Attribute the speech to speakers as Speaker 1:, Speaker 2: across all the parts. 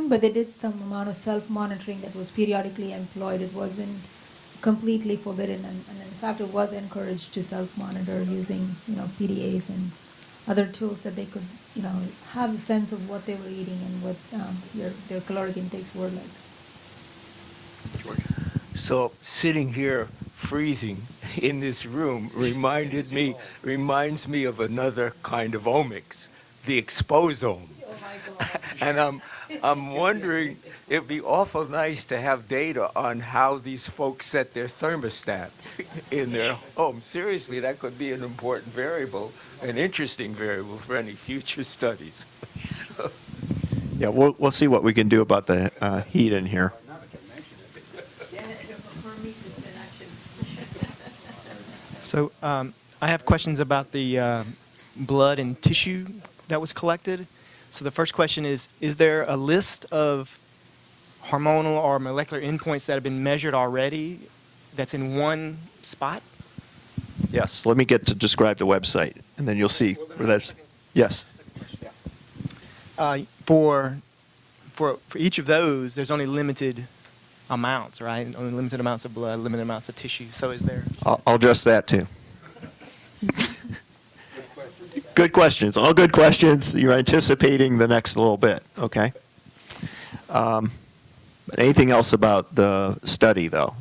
Speaker 1: But they did some amount of self-monitoring that was periodically employed. It wasn't completely forbidden, and in fact, it was encouraged to self-monitor using, PDAs and other tools that they could, have a sense of what they were eating and what their caloric intakes were like.
Speaker 2: So sitting here freezing in this room reminds me of another kind of omics, the exposome. And I'm wondering, it'd be awful nice to have data on how these folks set their thermostat in their home. Seriously, that could be an important variable, an interesting variable for any future studies.
Speaker 3: Yeah, we'll see what we can do about the heat in here.
Speaker 4: So I have questions about the blood and tissue that was collected. So the first question is there a list of hormonal or molecular endpoints that have been measured already that's in one spot?
Speaker 3: Yes, let me get to describe the website, and then you'll see where that's. Yes.
Speaker 4: For each of those, there's only limited amounts, right? Only limited amounts of blood, limited amounts of tissue. So is there?
Speaker 3: I'll address that too. Good questions. All good questions. You're anticipating the next little bit, okay? But anything else about the study, though?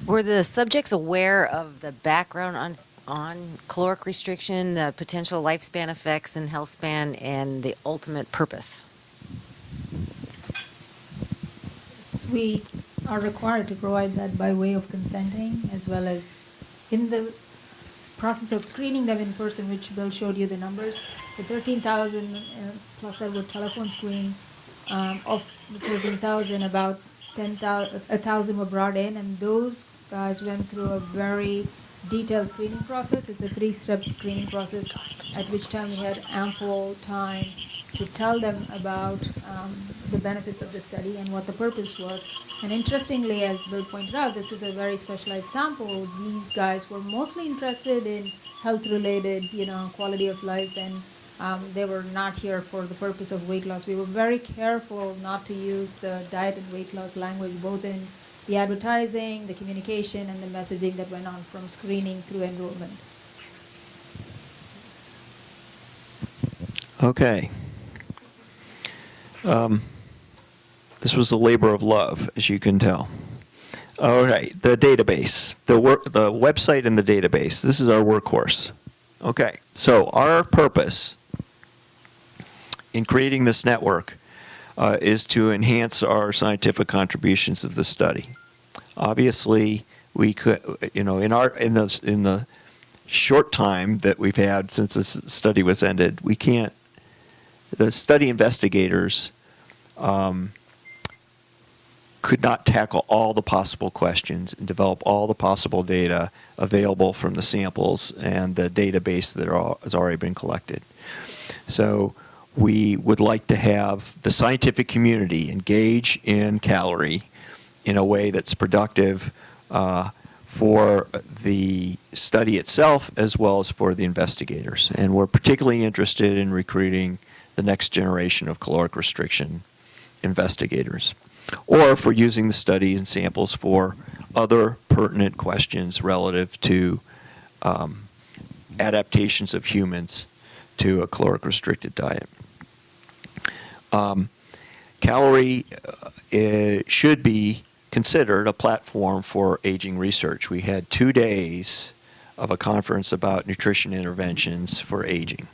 Speaker 5: Were the subjects aware of the background on caloric restriction, the potential lifespan effects and health span, and the ultimate purpose?
Speaker 1: We are required to provide that by way of consenting, as well as in the process of screening them in person, which Bill showed you the numbers. The 13,000 plus that were telephone screen, of the 13,000, about 1,000 were brought in, and those guys went through a very detailed screening process. It's a 3-step screening process, at which time we had ample time to tell them about the benefits of the study and what the purpose was. And interestingly, as Bill pointed out, this is a very specialized sample. These guys were mostly interested in health-related, quality of life, and they were not here for the purpose of weight loss. We were very careful not to use the diet and weight loss language, both in the advertising, the communication, and the messaging that went on from screening through enrollment.
Speaker 3: Okay. This was a labor of love, as you can tell. All right, the database, the website and the database. This is our workhorse. Okay, so our purpose in creating this network is to enhance our scientific contributions of the study. Obviously, we could, in the short time that we've had since this study was ended, we can't. The study investigators could not tackle all the possible questions and develop all the possible data available from the samples and the database that has already been collected. So we would like to have the scientific community engage in CALERIE in a way that's productive for the study itself as well as for the investigators. And we're particularly interested in recruiting the next generation of caloric restriction investigators, or for using the study and samples for other pertinent questions relative to adaptations of humans to a caloric-restricted diet. CALERIE should be considered a platform for aging research. We had 2 days of a conference about nutrition interventions for aging.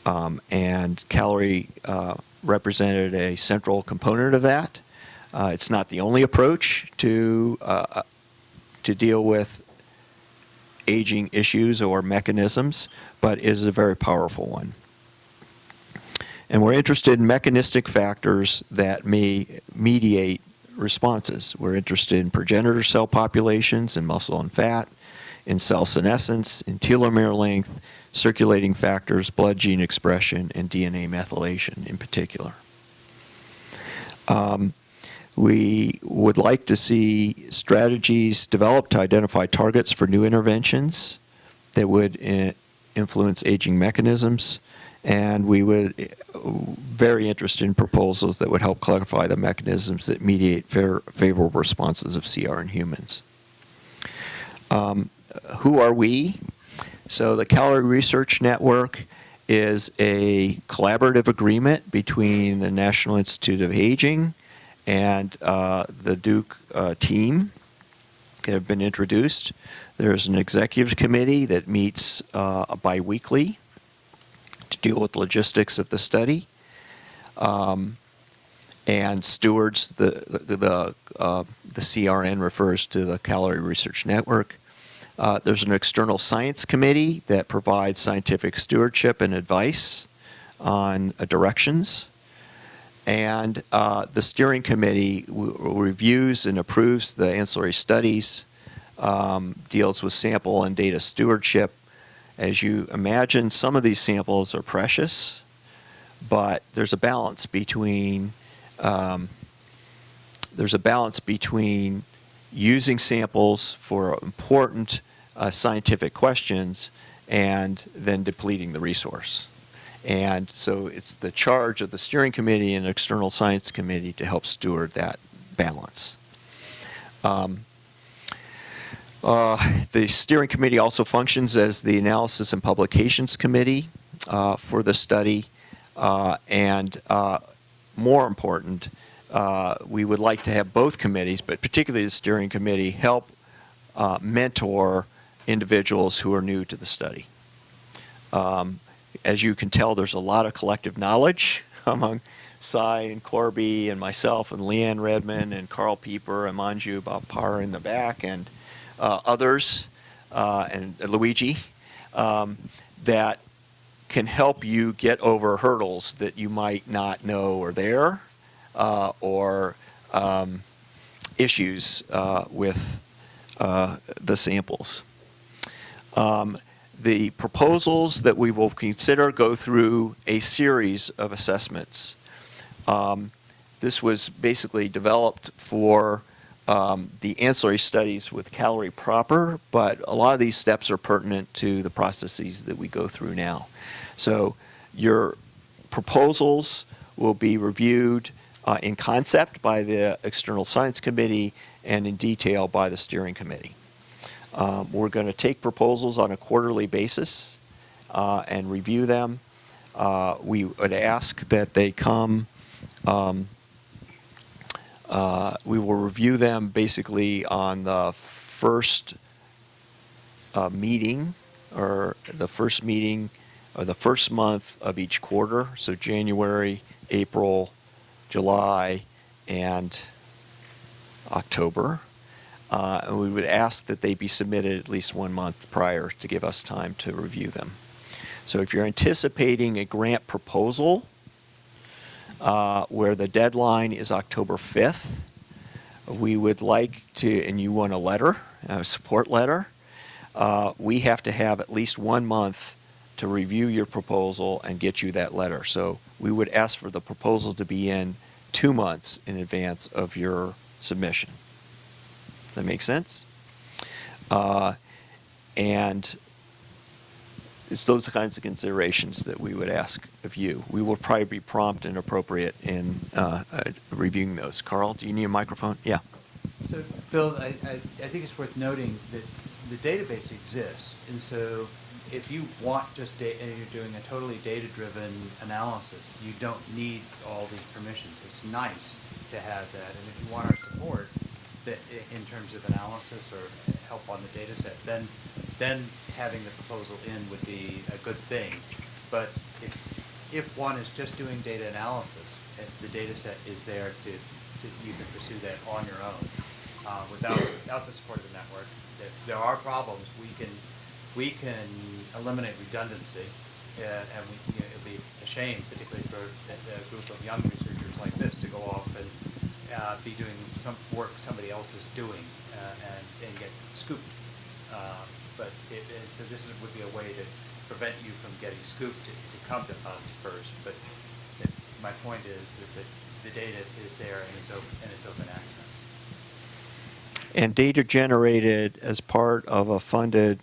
Speaker 3: And CALERIE represented a central component of that. It's not the only approach to deal with aging issues or mechanisms, but is a very powerful one. And we're interested in mechanistic factors that may mediate responses. We're interested in progenitor cell populations, in muscle and fat, in cell senescence, in telomere length, circulating factors, blood gene expression, and DNA methylation in particular. We would like to see strategies developed to identify targets for new interventions that would influence aging mechanisms and we would very interested in proposals that would help clarify the mechanisms that mediate favorable responses of CR in humans. Who are we? So the CALERIE Research Network is a collaborative agreement between the National Institute of Aging and the Duke team that have been introduced. There's an executive committee that meets biweekly to deal with logistics of the study, and stewards the CRN refers to the CALERIE Research Network. There's an external science committee that provides scientific stewardship and advice on directions. And the steering committee reviews and approves the ancillary studies, deals with sample and data stewardship. As you imagine, some of these samples are precious, but there's a balance between using samples for important scientific questions and then depleting the resource. And so it's the charge of the steering committee and external science committee to help steward that balance. The steering committee also functions as the analysis and publications committee for the study. And more important, we would like to have both committees, but particularly the steering committee, help mentor individuals who are new to the study. As you can tell, there's a lot of collective knowledge among Cy and Corby and myself and Leanne Redmond and Carl Pieper and Manju Bapar in the back and others and Luigi that can help you get over hurdles that you might not know are there or issues with the samples. The proposals that we will consider go through a series of assessments. This was basically developed for the ancillary studies with CALERIE proper, but a lot of these steps are pertinent to the processes that we go through now. So your proposals will be reviewed in concept by the External Science Committee and in detail by the Steering Committee. We're going to take proposals on a quarterly basis and review them. We would ask that they come, we will review them basically on the first meeting or the first month of each quarter, so January, April, July, and October. And we would ask that they be submitted at least 1 month prior to give us time to review them. So if you're anticipating a grant proposal where the deadline is October 5th, we would like to, and you want a letter, a support letter, we have to have at least 1 month to review your proposal and get you that letter. So we would ask for the proposal to be in 2 months in advance of your submission. That make sense? And it's those kinds of considerations that we would ask of you. We will probably be prompt and appropriate in reviewing those. Carl, do you need a microphone? Yeah.
Speaker 6: So, Bill, I think it's worth noting that the database exists, and so if you want just data, and you're doing a totally data-driven analysis, you don't need all these permissions. It's nice to have that, and if you want our support that in terms of analysis or help on the data set, then having the proposal in would be a good thing. But if one is just doing data analysis, the data set is there to you can pursue that on your own without the support of the network. If there are problems, we can eliminate redundancy, and it would be a shame, particularly for a group of young researchers like this, to go off and be doing some work somebody else is doing and get scooped. So this would be a way to prevent you from getting scooped to come to us first. But my point is that the data is there and it's open access.
Speaker 3: And data generated as part of a funded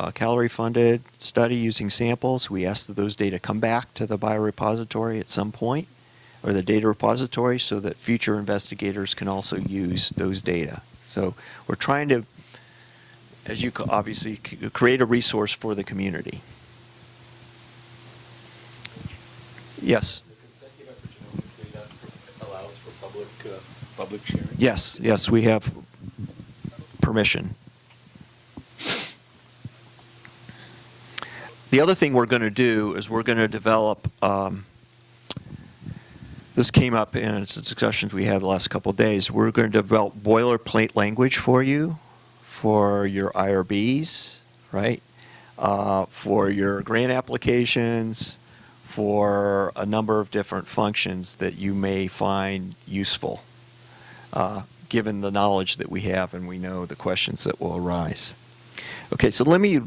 Speaker 3: a calorie-funded study using samples. We ask that those data come back to the biorepository at some point, or the data repository, so that future investigators can also use those data. So we're trying to, as you obviously, create a resource for the community. Yes?
Speaker 7: The consecutive epigenomic data allows for public sharing?
Speaker 3: Yes, yes, we have permission. The other thing we're going to do is we're going to develop, this came up in discussions we had the last couple of days, we're going to develop boilerplate language for you, for your IRBs, right? For your grant applications, for a number of different functions that you may find useful, given the knowledge that we have and we know the questions that will arise. Okay, so let me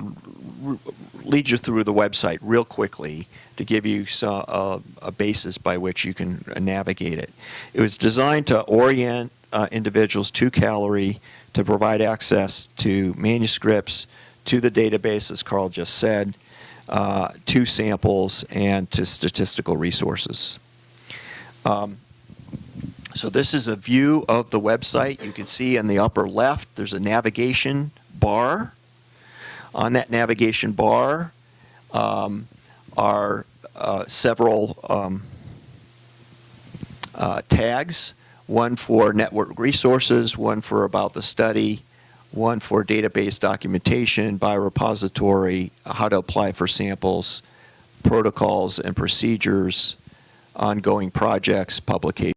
Speaker 3: lead you through the website real quickly to give you a basis by which you can navigate it. It was designed to orient individuals to CALERIE, to provide access to manuscripts, to the database, as Carl just said, to samples, and to statistical resources. So this is a view of the website. You can see in the upper left there's a navigation bar. On that navigation bar are several tags, one for network resources, one for about the study, one for database documentation, biorepository, how to apply for samples, protocols and procedures, ongoing projects, publications.